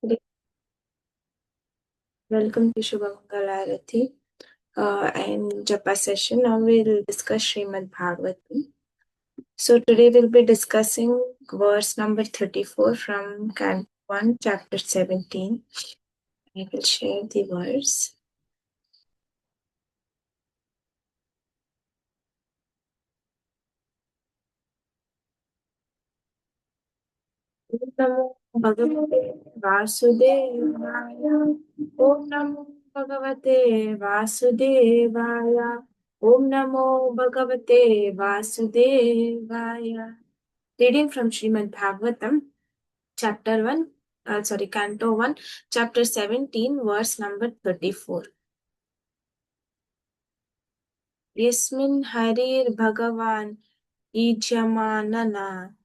Welcome to Shubhamangalarati and Japa session. Now we'll discuss Srimad Bhagavatam. So today we'll be discussing verse number 34 from Canto 1, chapter 17. I will share the verse. Om Namo Bhagavate Vasudevaya. Om Namo Bhagavate Vasudevaya. Om Namo Bhagavate Vasudevaya. Reading from Srimad Bhagavatam, chapter 1, Canto 1, chapter 17, verse number 34. Yasmin Harir Bhagavan Ijamanana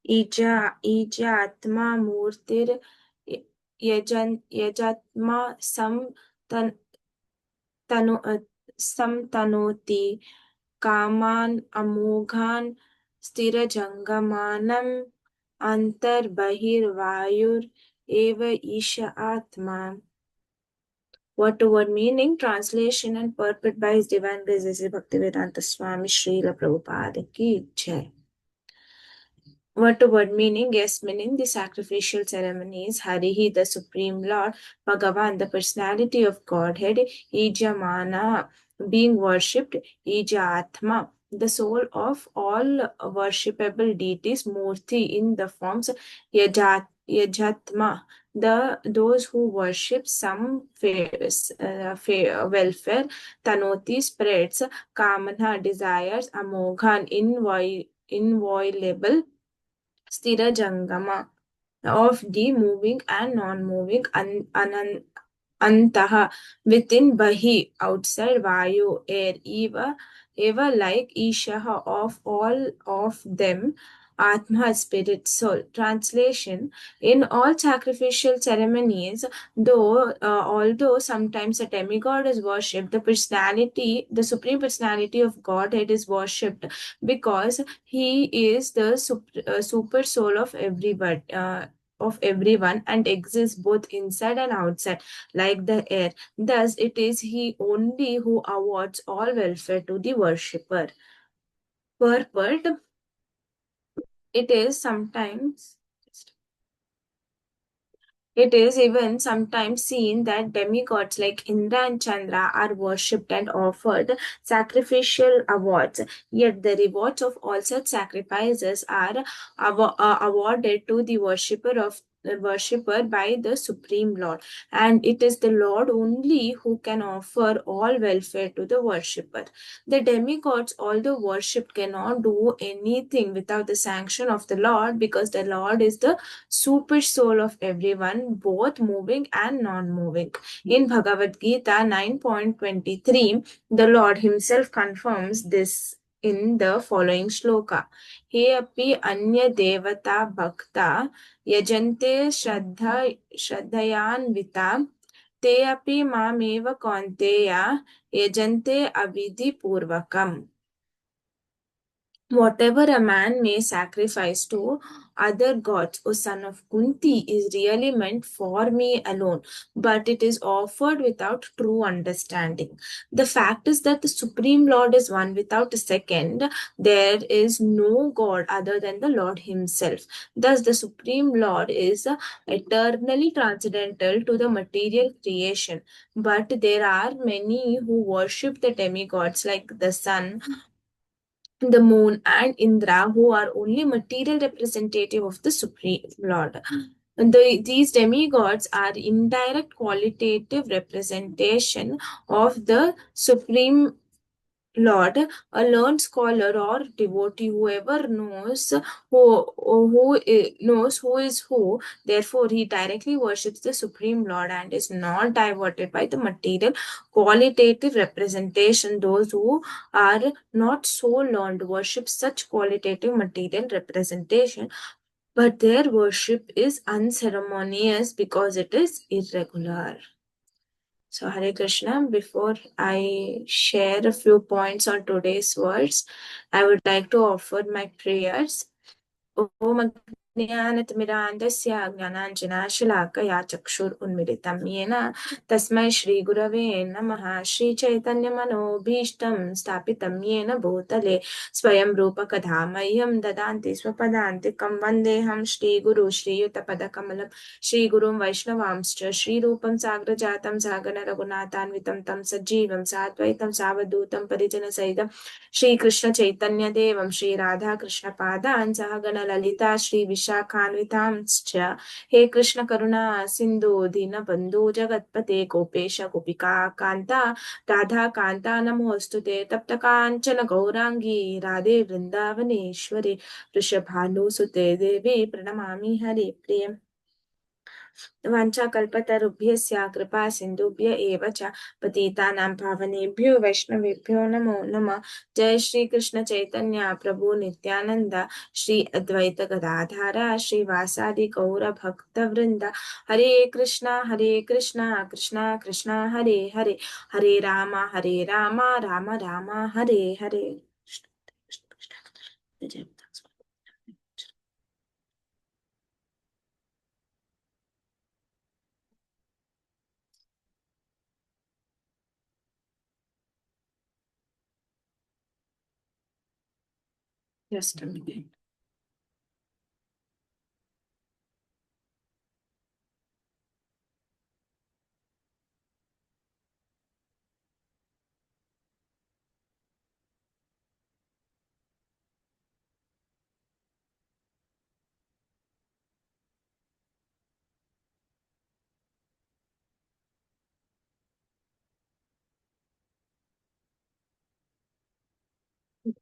Ija Atma Murtir Yajatma Samtanoti Kaman Amoghan Sthirajangamanam Antar Bahir Vayur Eva Isha Atma. Word to word meaning, translation and purport by His Divine Grace Bhaktivedanta Swami Srila Prabhupada Ki Jai. Word to word meaning, yes, meaning the sacrificial ceremonies, Harihi, the Supreme Lord, Bhagavan, the personality of Godhead, Ijamana, being worshipped, Ija Atma, the soul of all worshipable deities, Murti in the forms, Yajatma, those who worship some welfare, Tanoti spreads, Kamana desires, Amoghan inviolable, Sthira Jangama of the moving and non-moving Antaha within Bahi outside Vayu air Eva like Ishaha of all of them Atma spirit soul. Translation: in all sacrificial ceremonies, although sometimes a demigod is worshipped, the supreme personality of Godhead is worshipped because he is the super soul of everyone and exists both inside and outside like the air. Thus it is he only who awards all welfare to the worshipper. Purport: it is sometimes It is even sometimes seen that demigods like Indra and Chandra are worshipped and offered sacrificial awards. Yet the rewards of all such sacrifices are awarded to the worshipper by the Supreme Lord, and it is the Lord only who can offer all welfare to the worshipper. The demigods, although worshipped, cannot do anything without the sanction of the Lord, because the Lord is the super soul of everyone, both moving and non-moving. In Bhagavad Gita 9.23, the Lord Himself confirms this in the following shloka. He api anya devata bhakta yajante shraddhayanvita te api mameva kaunteya yajante avidhi purvakam. Whatever a man may sacrifice to other gods, O son of Kunti, is really meant for me alone, but it is offered without true understanding. The fact is that the Supreme Lord is one without a second. There is no God other than the Lord Himself. Thus, the Supreme Lord is eternally transcendental to the material creation. But there are many who worship the demigods like the sun, the moon, and Indra, who are only material representative of the Supreme Lord. These demigods are indirect qualitative representation of the Supreme Lord. A learned scholar or devotee, whoever knows who is who, therefore he directly worships the Supreme Lord and is not diverted by the material qualitative representation. Those who are not so learned worship such qualitative material representation, but their worship is unceremonious because it is irregular. So, Hare Krishna, before I share a few points on today's words, I would like to offer my prayers. Om ज्ञानतिमिरान्धस्य ज्ञानाञ्जनशलाकया चक्षुरुन्मिलितं येन तस्मै श्रीगुरवे नमः। श्रीचैतन्यमनोभीष्टं स्थापितं येन भूतले स्वयं रूपकथा मह्यं ददाति स्वपदान्तिकं वन्देऽहं श्रीगुरु श्रीयुतपदकमलं श्रीगुरुं वैष्णवांश्च श्रीरूपं साग्रजातं सागररघुनाथान्वितं तं सज्जीवं साद्वैतं सावधूतं परिजनसहितं श्रीकृष्ण चैतन्य देवं श्री राधा कृष्ण पादान् सह गण ललिता श्री विशाखान्वितांश्च हे कृष्ण करुणा सिन्धु दीनबन्धु जगत्पते गोपेश गोपिका कान्ता राधा कान्ता नमोऽस्तुते तप्त काञ्चन गौराङ्गी राधे वृन्दावनेश्वरी वृषभानुसुते देवी प्रणमामि हरिप्रिये वाञ्छाकल्पतरुभ्यश्च कृपा सिन्धुभ्य एव च पतितानां पावनेभ्यो वैष्णवेभ्यो नमो नमः। जय श्री कृष्ण चैतन्य प्रभु नित्यानंद श्री अद्वैत गदाधारा श्रीवासादि गौर भक्तवृंद हरे Krishna Krishna Krishna Hare Hare Hare Ram Ram Ram Hare Hare. Just a minute.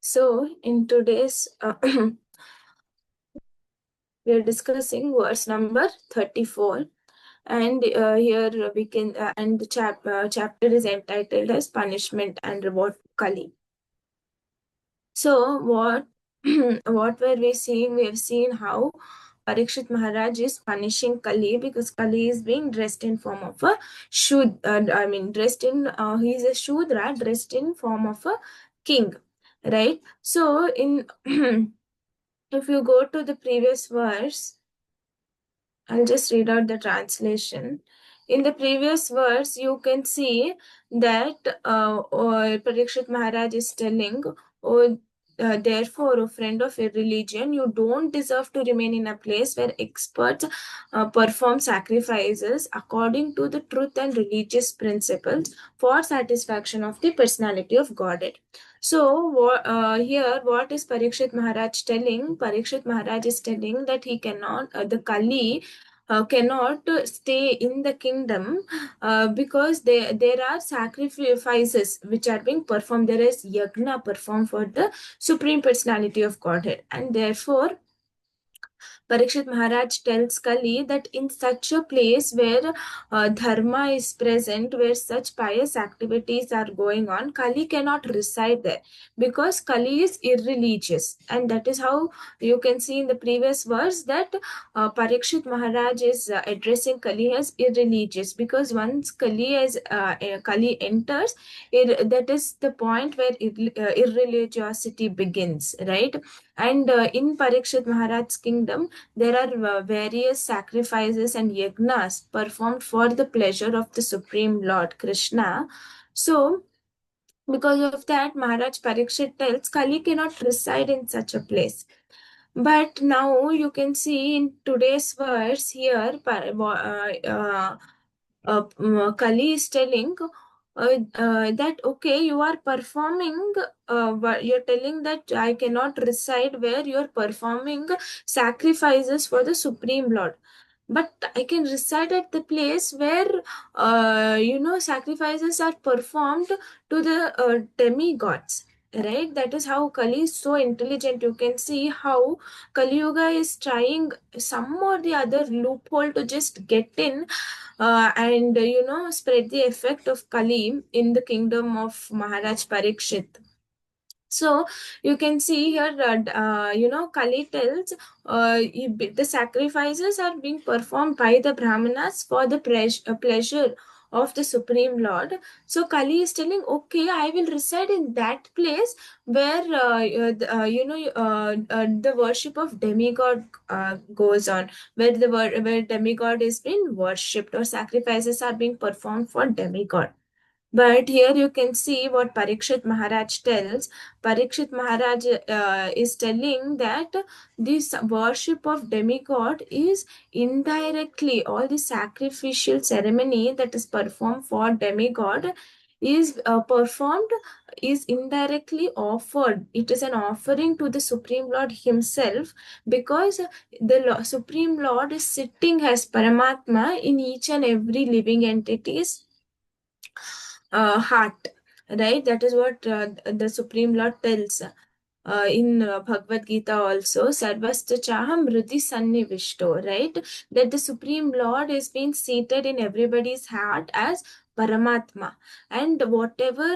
So, in today's we are discussing verse number 34, and here we can and the chapter is entitled as Punishment and Reward Kali. So what what were we seeing? We have seen how Parikshit Maharaj is punishing Kali because Kali is being dressed in form of a dressed in he is a Shudra dressed in form of a king, right? So in if you go to the previous verse, I'll just read out the translation. In the previous verse, you can see that Parikshit Maharaj is telling, oh, therefore, a friend of a religion, you don't deserve to remain in a place where experts perform sacrifices according to the truth and religious principles for satisfaction of the personality of Godhead. So, here, what is Parikshit Maharaj telling? Parikshit Maharaj is telling that he cannot, the Kali cannot stay in the kingdom because there are sacrifices which are being performed. There is yagna performed for the Supreme Personality of Godhead, and therefore Parikshit Maharaj tells Kali that in such a place where dharma is present, where such pious activities are going on, Kali cannot reside there because Kali is irreligious. And that is how you can see in the previous verse that Parikshit Maharaj is addressing Kali as irreligious because once Kali enters, that is the point where irreligiosity begins, right? And in Parikshit Maharaj's kingdom, there are various sacrifices and yagnas performed for the pleasure of the Supreme Lord Krishna. So, because of that, Maharaj Parikshit tells Kali cannot reside in such a place. But now you can see in today's verse here, Kali is telling that okay, you are performing, you're telling that I cannot reside where you're performing sacrifices for the Supreme Lord. But I can reside at the place where, sacrifices are performed to the demigods. Right? That is how Kali is so intelligent. You can see how Kali Yuga is trying some or the other loophole to just get in and spread the effect of Kali in the kingdom of Maharaj Parikshit. So you can see here that Kali tells the sacrifices are being performed by the Brahmanas for the pleasure of the Supreme Lord. So Kali is telling, okay, I will reside in that place where the worship of demigod goes on, where where demigod is being worshipped or sacrifices are being performed for demigod. But here you can see what Parikshit Maharaj tells. Parikshit Maharaj is telling that this worship of demigod is indirectly, all the sacrificial ceremony that is performed for demigod is performed, is indirectly offered. It is an offering to the Supreme Lord himself, because the Supreme Lord is sitting as Paramatma in each and every living entity's heart, right? That is what the Supreme Lord tells in Bhagavad Gita also, Sarvascha Chaham Hridi Sannivishto, right? That the Supreme Lord is being seated in everybody's heart as Paramatma, and whatever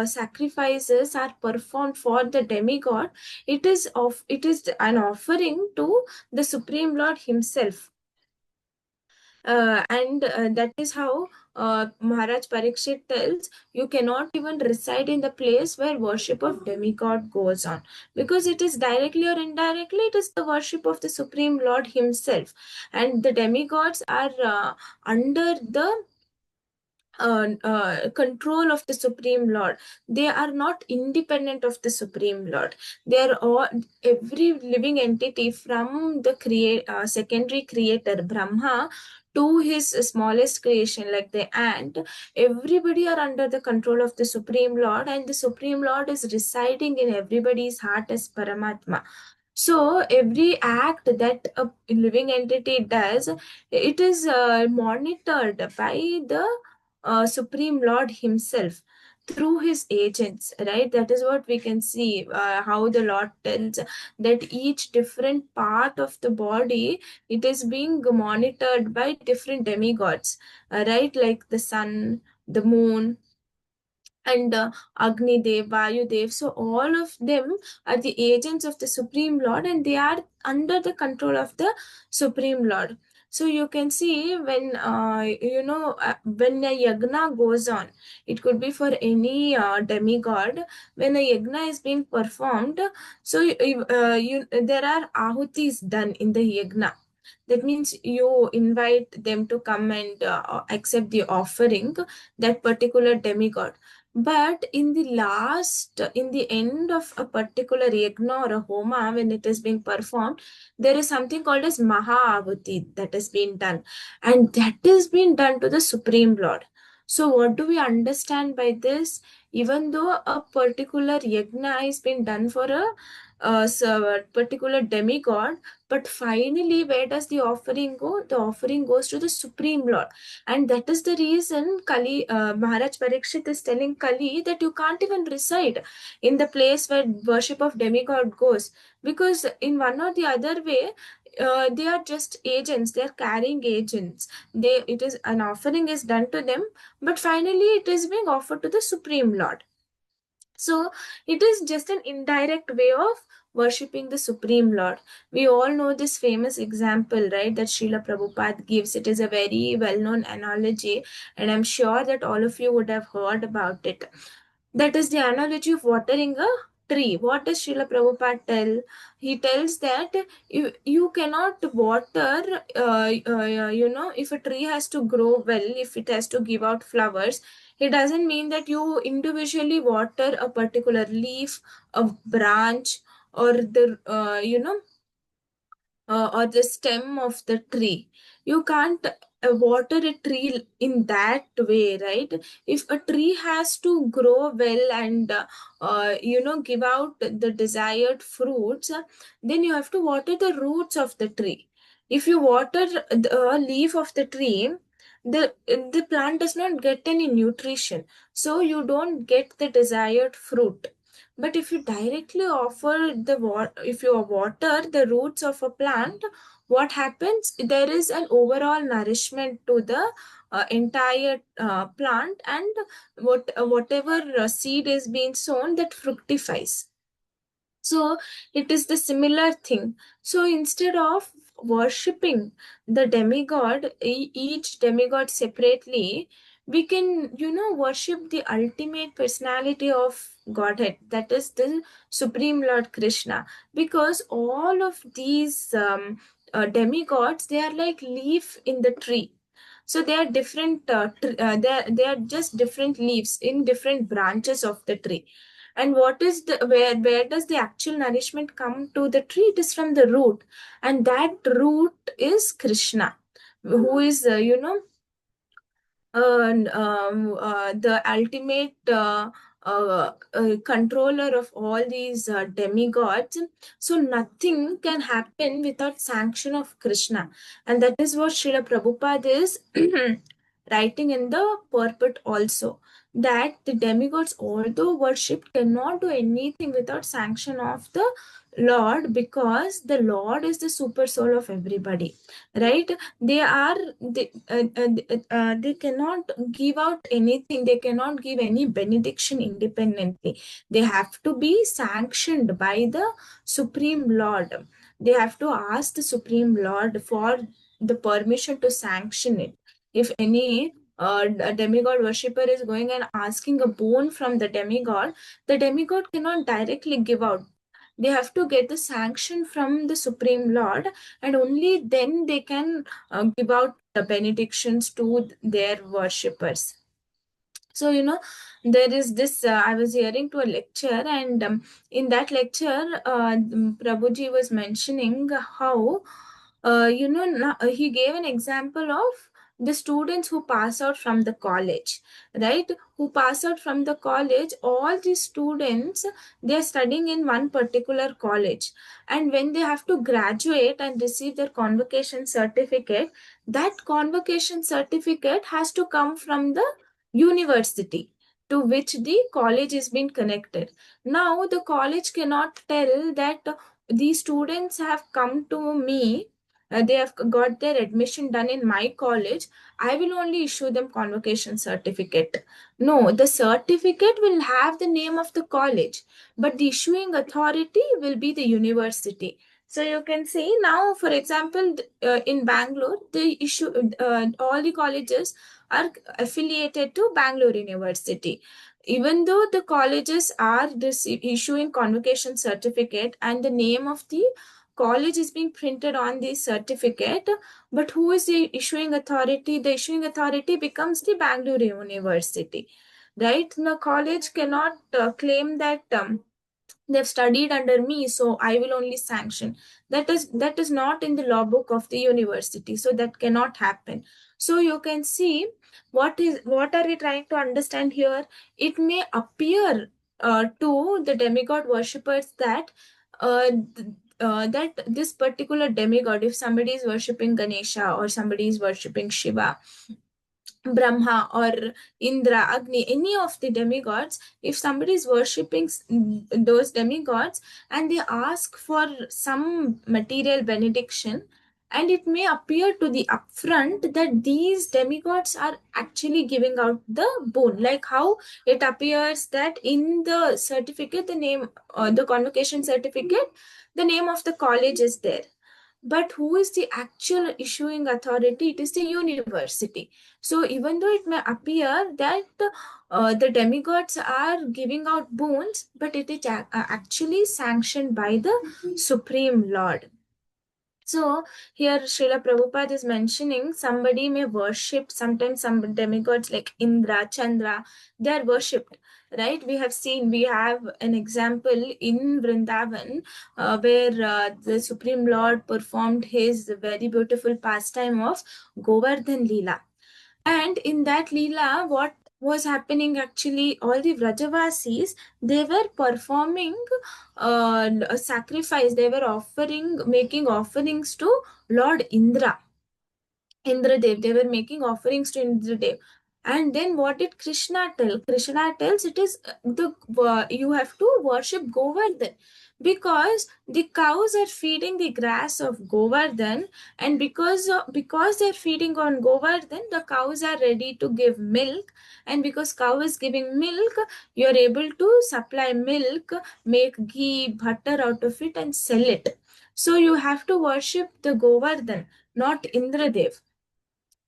sacrifices are performed for the demigod, it is an offering to the Supreme Lord himself. And that is how Maharaj Parikshit tells, you cannot even reside in the place where worship of demigod goes on, because it is directly or indirectly, it is the worship of the Supreme Lord himself, and the demigods are under the control of the Supreme Lord. They are not independent of the Supreme Lord. They are all, every living entity from the secondary creator Brahma to his smallest creation like the ant, everybody are under the control of the Supreme Lord, and the Supreme Lord is residing in everybody's heart as Paramatma. So every act that a living entity does, it is monitored by the Supreme Lord himself through his agents, right? That is what we can see, how the Lord tells that each different part of the body, it is being monitored by different demigods, right? Like the sun, the moon, and Agni Dev, Vayu Dev. So all of them are the agents of the Supreme Lord, and they are under the control of the Supreme Lord. So you can see when when a yagna goes on, it could be for any demigod. When a yagna is being performed, so there are ahutis done in the yagna. That means you invite them to come and accept the offering, that particular demigod. But in the end of a particular yagna or a homa, when it is being performed, there is something called as Maha-ahuti that has been done. And that is being done to the Supreme Lord. So, what do we understand by this? Even though a particular yagna is being done for a particular demigod, but finally, where does the offering go? The offering goes to the Supreme Lord. And that is the reason Maharaj Parikshit is telling Kali that you can't even reside in the place where worship of demigod goes, because in one or the other way, they are just agents. They are carrying agents. It is an offering is done to them, but finally it is being offered to the Supreme Lord. So it is just an indirect way of worshipping the Supreme Lord. We all know this famous example, right, that Srila Prabhupada gives. It is a very well known analogy, and I'm sure that all of you would have heard about it. That is the analogy of watering a tree. What does Srila Prabhupada tell? He tells that you cannot water, if a tree has to grow well, if it has to give out flowers, it doesn't mean that you individually water a particular leaf, a branch, or or the stem of the tree. You can't water a tree in that way, right? If a tree has to grow well and give out the desired fruits, then you have to water the roots of the tree. If you water the leaf of the tree, the plant does not get any nutrition, so you don't get the desired fruit. But if you directly offer if you water the roots of a plant, what happens? There is an overall nourishment to the entire plant, and whatever seed is being sown, that fructifies. So it is the similar thing. So instead of worshipping the demigod, each demigod separately, we can, worship the ultimate personality of Godhead, that is the Supreme Lord Krishna, because all of these demigods, they are like leaf in the tree. So they are different, they are just different leaves in different branches of the tree. And what is the where does the actual nourishment come to the tree? It is from the root, and that root is Krishna, who is, the ultimate controller of all these demigods. So nothing can happen without sanction of Krishna, and that is what Srila Prabhupada is writing in the purport also, that the demigods, although worshipped, cannot do anything without sanction of the Lord, because the Lord is the super soul of everybody, right? They are they cannot give out anything, they cannot give any benediction independently. They have to be sanctioned by the Supreme Lord. They have to ask the Supreme Lord for the permission to sanction it. If any demigod worshipper is going and asking a boon from the demigod cannot directly give out. They have to get the sanction from the Supreme Lord, and only then they can give out the benedictions to their worshippers. So, there is this, I was hearing to a lecture, and in that lecture, Prabhuji was mentioning how, he gave an example of the students who pass out from the college, right? Who pass out from the college, all the students, they are studying in one particular college. And when they have to graduate and receive their convocation certificate, that convocation certificate has to come from the university to which the college is being connected. Now the college cannot tell that these students have come to me, they have got their admission done in my college, I will only issue them convocation certificate. No, the certificate will have the name of the college, but the issuing authority will be the university. So you can see now, for example, in Bangalore, the issue, all the colleges are affiliated to Bangalore University. Even though the colleges are issuing convocation certificate and the name of the college is being printed on the certificate, but who is the issuing authority? The issuing authority becomes the Bangalore University, right? The college cannot claim that they've studied under me, so I will only sanction. That is not in the law book of the university, so that cannot happen. So you can see, what are we trying to understand here? It may appear to the demigod worshippers that that this particular demigod, if somebody is worshipping Ganesha or somebody is worshipping Shiva, Brahma or Indra, Agni, any of the demigods, if somebody is worshipping those demigods and they ask for some material benediction, and it may appear to the upfront that these demigods are actually giving out the boon, like how it appears that in the certificate, the name, the convocation certificate, the name of the college is there. But who is the actual issuing authority? It is the university. So even though it may appear that the demigods are giving out boons, but it is actually sanctioned by the Supreme Lord. So here Srila Prabhupada is mentioning somebody may worship, sometimes some demigods like Indra, Chandra, they are worshipped, right? We have seen, we have an example in Vrindavan where the Supreme Lord performed his very beautiful pastime of Govardhan Leela. And in that Leela, what was happening actually, all the Vrajavasis, they were performing a sacrifice, they were offering, making offerings to Lord Indra. Indradev. They were making offerings to Indradev. And then what did Krishna tell? Krishna tells it is the you have to worship Govardhan, because the cows are feeding the grass of Govardhan, and because they're feeding on Govardhan, the cows are ready to give milk, and because cow is giving milk, you are able to supply milk, make ghee, butter out of it, and sell it. So you have to worship the Govardhan, not Indradev.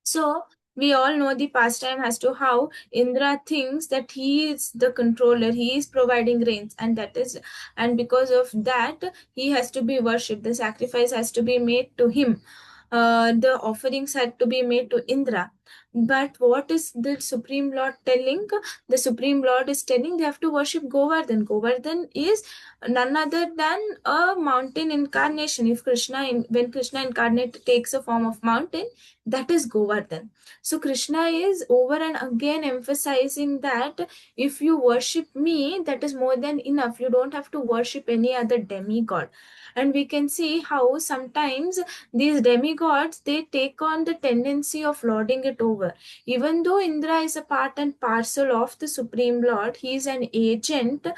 So We all know the pastime as to how Indra thinks that he is the controller, he is providing rains, and that is, and because of that, he has to be worshipped. The sacrifice has to be made to him. The offerings had to be made to Indra. But what is the Supreme Lord telling? The Supreme Lord is telling they have to worship Govardhan. Govardhan is none other than a mountain incarnation. If when Krishna incarnate takes a form of mountain, that is Govardhan. So Krishna is over and again emphasizing that if you worship me, that is more than enough. You don't have to worship any other demigod. And we can see how sometimes these demigods, they take on the tendency of lording it over. Even though Indra is a part and parcel of the Supreme Lord, he is an agent.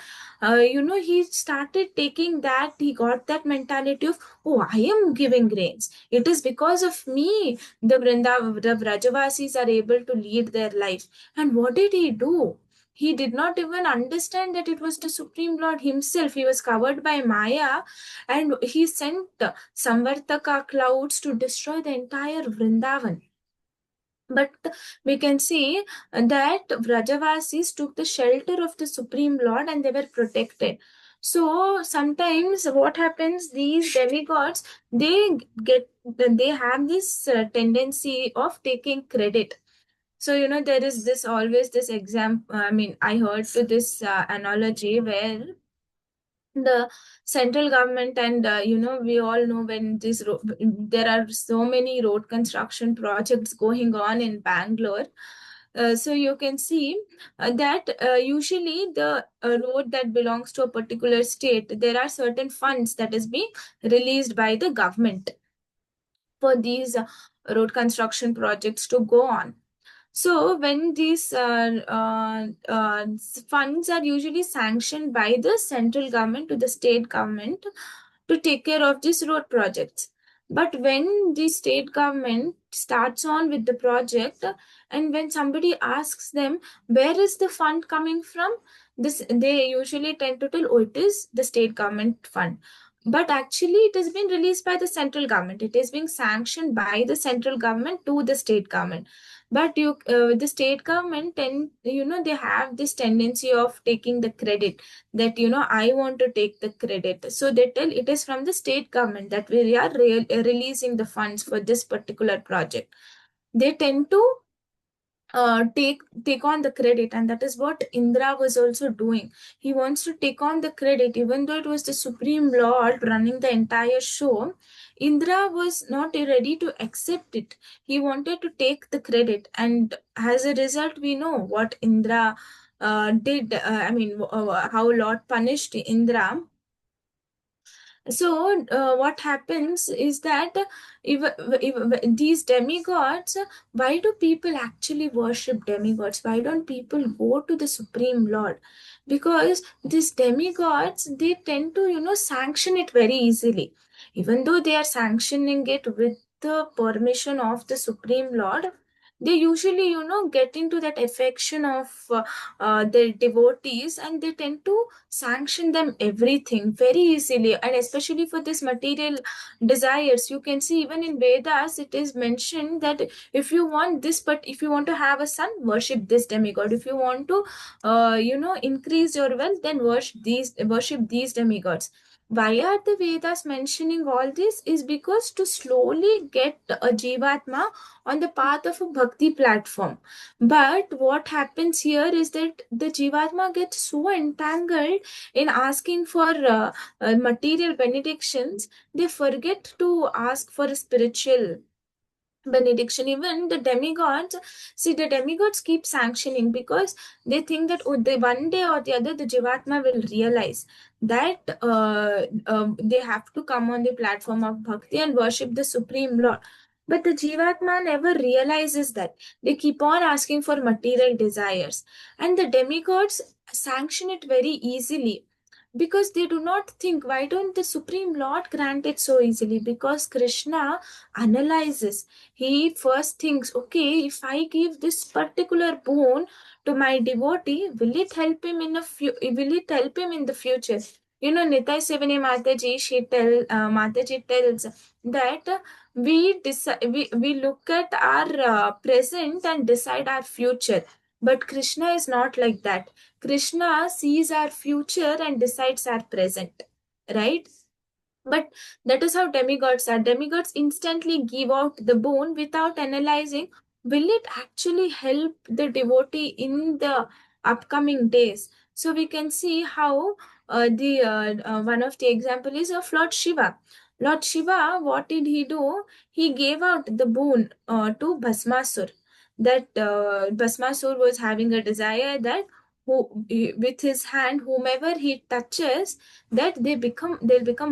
He started taking that, he got that mentality of, oh, I am giving rains. It is because of me the Vrajavasis are able to lead their life. And what did he do? He did not even understand that it was the Supreme Lord himself. He was covered by Maya, and he sent Samvartaka clouds to destroy the entire Vrindavan. But we can see that Vrajavasis took the shelter of the Supreme Lord and they were protected. So sometimes what happens, these demigods, they have this tendency of taking credit. So there is this always this example. I mean, I heard to this analogy where the central government, and we all know when there are so many road construction projects going on in Bangalore. So you can see that usually the road that belongs to a particular state, there are certain funds that is being released by the government for these road construction projects to go on. So when these funds are usually sanctioned by the central government to the state government to take care of these road projects. But when the state government starts on with the project, and when somebody asks them where is the fund coming from, this they usually tend to tell, oh, it is the state government fund. But actually, it has been released by the central government. It is being sanctioned by the central government to the state government. But the state government, and they have this tendency of taking the credit, that I want to take the credit, so they tell it is from the state government that we are releasing the funds for this particular project. They tend to take on the credit, and that is what Indra was also doing. He wants to take on the credit, even though it was the Supreme Lord running the entire show. Indra was not ready to accept it. He wanted to take the credit, and as a result, we know what Indra did. How Lord punished Indra. So what happens is that if these demigods, why do people actually worship demigods? Why don't people go to the Supreme Lord? Because these demigods, they tend to sanction it very easily, even though they are sanctioning it with the permission of the Supreme Lord. They usually get into that affection of their devotees, and they tend to sanction them everything very easily. And especially for this material desires, you can see even in Vedas it is mentioned that if you want this, but if you want to have a son, worship this demigod. If you want to increase your wealth, then worship these demigods. Why are the Vedas mentioning all this? Is because to slowly get a jivatma on the path of a bhakti platform. But what happens here is that the jivatma gets so entangled in asking for material benedictions, they forget to ask for a spiritual benediction. Even the demigods, see, the demigods keep sanctioning because they think that, oh, one day or the other the jivatma will realize that they have to come on the platform of bhakti and worship the Supreme Lord. But the jivatma never realizes that. They keep on asking for material desires, and the demigods sanction it very easily because they do not think, why don't the Supreme Lord grant it so easily? Because Krishna analyzes. He first thinks, okay, if I give this particular boon to my devotee, will it help him in the future? Nitai Sevani Mataji, Mataji tells that we look at our present and decide our future. But Krishna is not like that. Krishna sees our future and decides our present, right? But that is how demigods are. Demigods instantly give out the boon without analyzing, will it actually help the devotee in the upcoming days? So we can see how the one of the example is of Lord Shiva. Lord Shiva, what did he do? He gave out the boon to Bhasmasur. That Bhasmasur was having a desire that with his hand, whomever he touches, that they'll become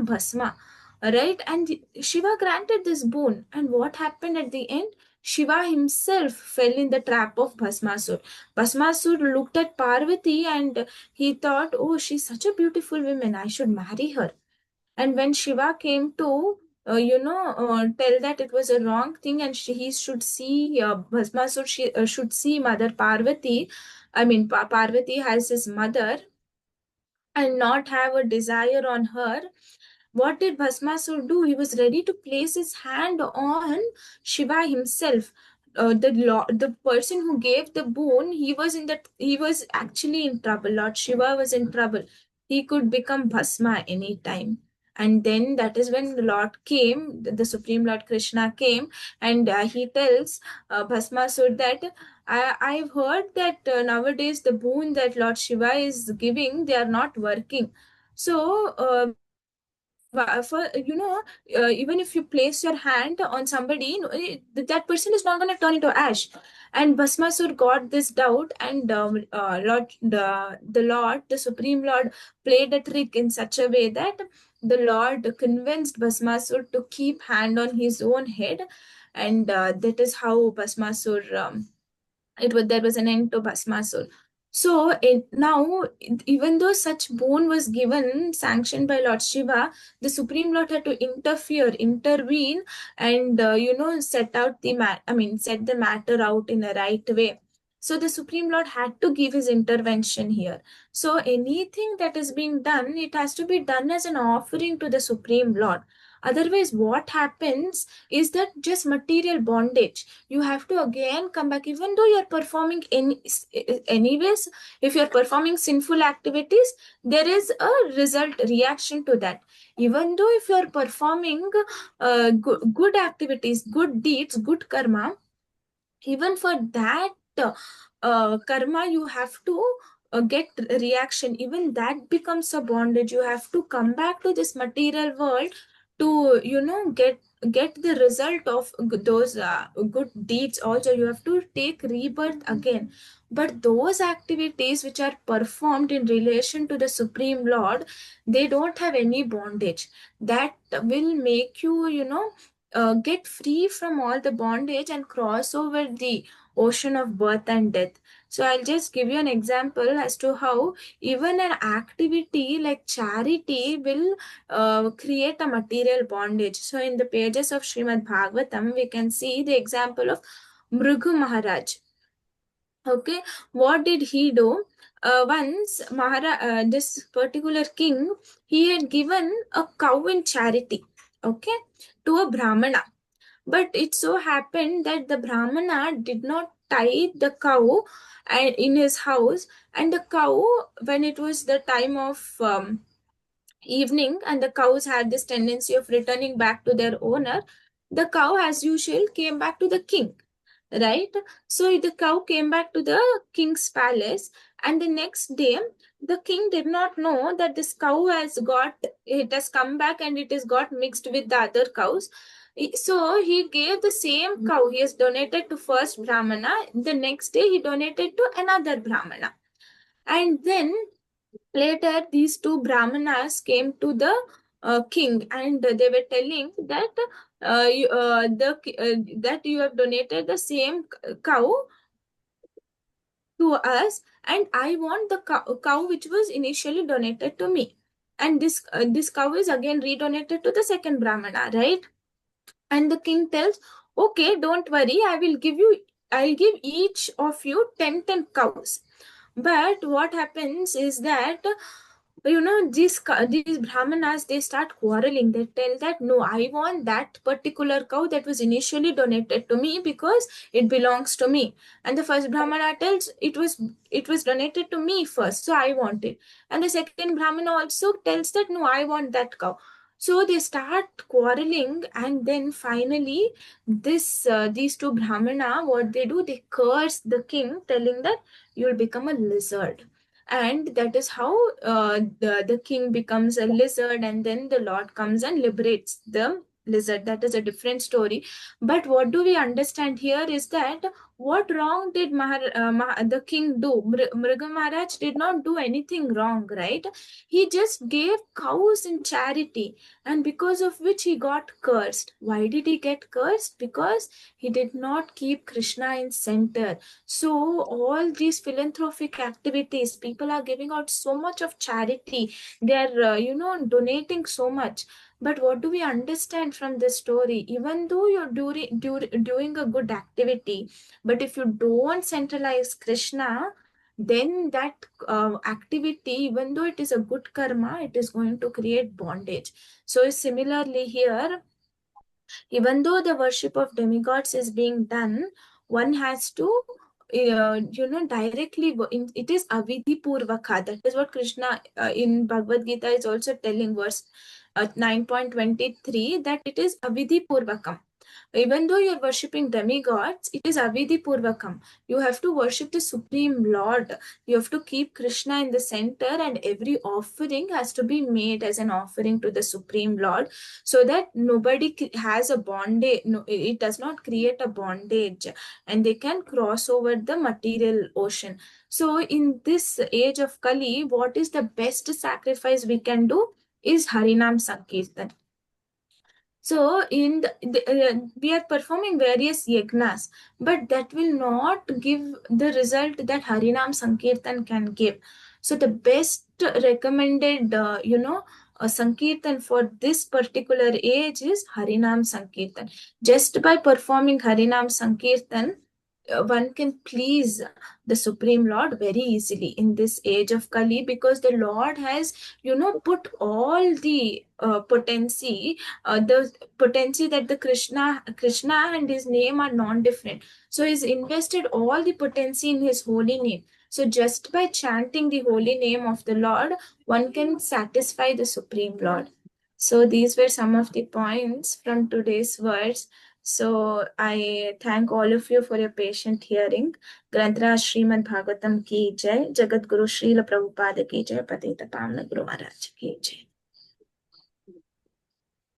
bhasma, right? And Shiva granted this boon, and what happened at the end? Shiva himself fell in the trap of Bhasmasur. Bhasmasur looked at Parvati and he thought, oh, she's such a beautiful woman, I should marry her. And when Shiva came to tell that it was a wrong thing, and he should see Bhasmasur should see Mother Parvati. I mean, Parvati has his mother, and not have a desire on her. What did Bhasmasur do? He was ready to place his hand on Shiva himself. The person who gave the boon, he was actually in trouble. Lord Shiva was in trouble. He could become Bhasma anytime. And then that is when the Lord came, the Supreme Lord Krishna came, and he tells Bhasmasur that I've heard that nowadays the boon that Lord Shiva is giving, they are not working. So, for even if you place your hand on somebody, that person is not going to turn into ash. And Bhasmasur got this doubt, and the Supreme Lord, played a trick in such a way that the Lord convinced Bhasmasur to keep hand on his own head, and that is how Bhasmasur there was an end to Bhasmasur. So now, even though such boon was given, sanctioned by Lord Shiva, the Supreme Lord had to intervene, and set the matter out in a right way. So the Supreme Lord had to give his intervention here. So anything that is being done, it has to be done as an offering to the Supreme Lord. Otherwise, what happens is that just material bondage. You have to again come back, even though you're performing anyways. If you're performing sinful activities, there is a result reaction to that. Even though if you're performing good activities, good deeds, good karma, even for that karma, you have to get reaction. Even that becomes a bondage. You have to come back to this material world to get the result of those good deeds. Also, you have to take rebirth again. But those activities which are performed in relation to the Supreme Lord, they don't have any bondage. That will make get free from all the bondage and cross over the ocean of birth and death. So I'll just give you an example as to how even an activity like charity will create a material bondage. So in the pages of Srimad Bhagavatam, we can see the example of Mrughu Maharaj. Okay, what did he do? Once this particular king, he had given a cow in charity, okay, to a Brahmana. But it so happened that the Brahmana did not tie the cow in his house, and the cow, when it was the time of evening, and the cows had this tendency of returning back to their owner, the cow, as usual, came back to the king, right? So the cow came back to the king's palace, and the next day, the king did not know that this cow it has come back and it has got mixed with the other cows. So he gave the same cow he has donated to first Brahmana. The next day he donated to another Brahmana. And then later, these two Brahmanas came to the king, and they were telling that that you have donated the same cow to us, and I want the cow which was initially donated to me. And this cow is again redonated to the second Brahmana, right? And the king tells, okay, don't worry, I'll give each of you 10 cows. But what happens is that these brahmanas, they start quarreling. They tell that, no, I want that particular cow that was initially donated to me because it belongs to me. And the first brahmana tells, it was donated to me first, so I want it. And the second brahmana also tells that, no, I want that cow. So they start quarreling, and then finally these two brahmana, what they do, they curse the king, telling that you'll become a lizard. And that is how the king becomes a lizard, and then the lord comes and liberates the lizard. That is a different story. But what do we understand here is that, what wrong did the king do? Mriga Maharaj did not do anything wrong, right? He just gave cows in charity, and because of which he got cursed. Why did he get cursed? Because he did not keep Krishna in center. So all these philanthropic activities, people are giving out so much of charity. They're donating so much. But what do we understand from this story? Even though you're doing a good activity, but if you don't centralize Krishna, then that activity, even though it is a good karma, it is going to create bondage. So similarly here, even though the worship of demigods is being done, one has to directly it is avidhi purvaka. That is what Krishna in Bhagavad Gita is also telling, verse 9.23, that it is avidhi purvakam. Even though you're worshipping demigods, it is avidhi purvakam. You have to worship the supreme lord. You have to keep Krishna in the center, and every offering has to be made as an offering to the supreme lord, so that nobody has a bondage. No, it does not create a bondage, and they can cross over the material ocean. So in this age of Kali, what is the best sacrifice we can do is Harinam Sankirtan. So we are performing various yagnas, but that will not give the result that Harinam Sankirtan can give. So the best recommended, Sankirtan for this particular age is Harinam Sankirtan. Just by performing Harinam Sankirtan, one can please the Supreme Lord very easily in this age of Kali, because the Lord has, put all the potency that the Krishna and his name are non-different. So he's invested all the potency in his holy name. So just by chanting the holy name of the Lord, one can satisfy the Supreme Lord. So these were some of the points from today's words. So I thank all of you for your patient hearing. Granthra Srimad Bhagavatam ki jai, Jagat Guru Srila Prabhupada ki jai, Patita Pamna Guru Maharaj ki jai.